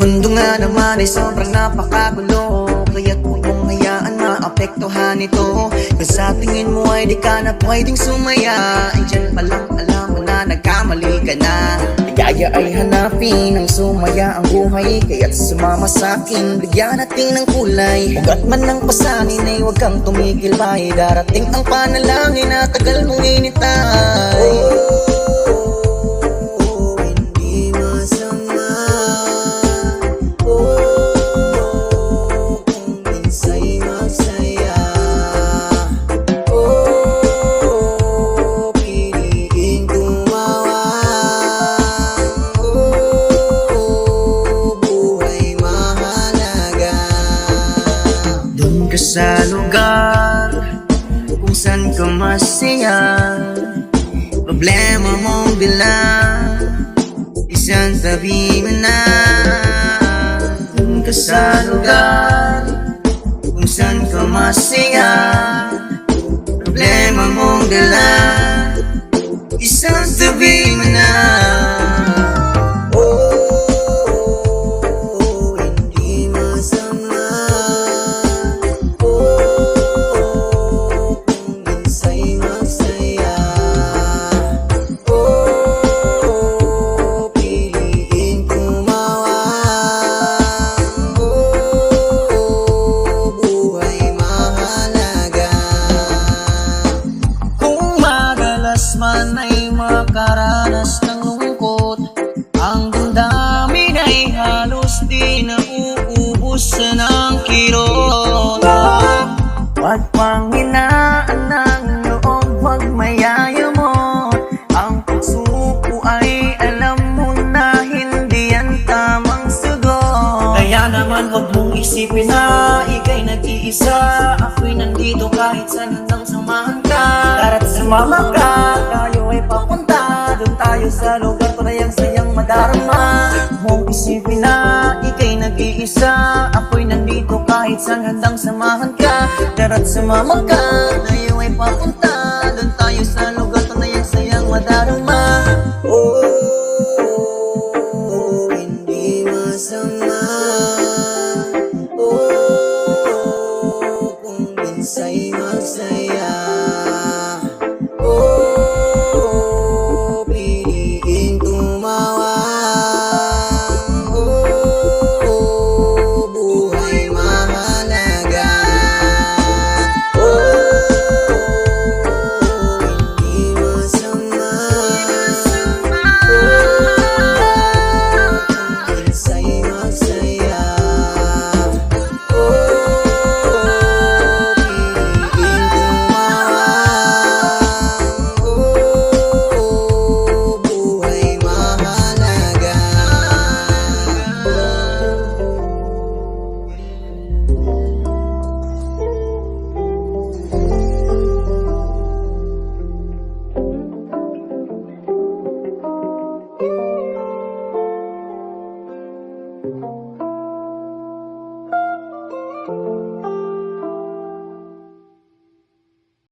Mundo nga naman ay sobrang napakagulo, kaya't huwag mong hayaan maapektuhan ito. Kung sa tingin mo ay di ka na pwedeng sumaya, ay dyan palang alam mo na nagkamali ka na. Ligaya ay hanapin ang sumaya ang buhay, kaya't sumama sa'kin, bigyan natin ng kulay. Ugat man ng pasanin ay huwag kang tumigil pa, darating ang panalangin na tagal mong initay. Sa lugar kung saan ka masaya, problema mong bilang isang tabi mo na. Kung ka sa lugar kung saan ka masaya, problema mong bilang isang tabi mo na. Man ay makaranas ng lungkot, ang damdamin ay halos di nauubos ng kirot. Huwag pang hinaan ng loob, huwag mayayamot. Ang pagsuko ay alam mo na hindi yan tamang sagot. Kaya naman huwag mong isipin na ika'y nag-iisa, ako'y nandito kahit saan hanggang samahan ka. Tara't sumama ka, tayo ay papunta doon tayo sa lugar ko na yung sayang madarama. Mong isipin na ika'y nag-iisa, ako'y nandito kahit saan handang samahan ka. Tara't sumama ka, tayo ay papunta doon tayo sa lugar ko na yung sayang madarama. Oh, hindi masama. Oh, kung minsa'y magsaya.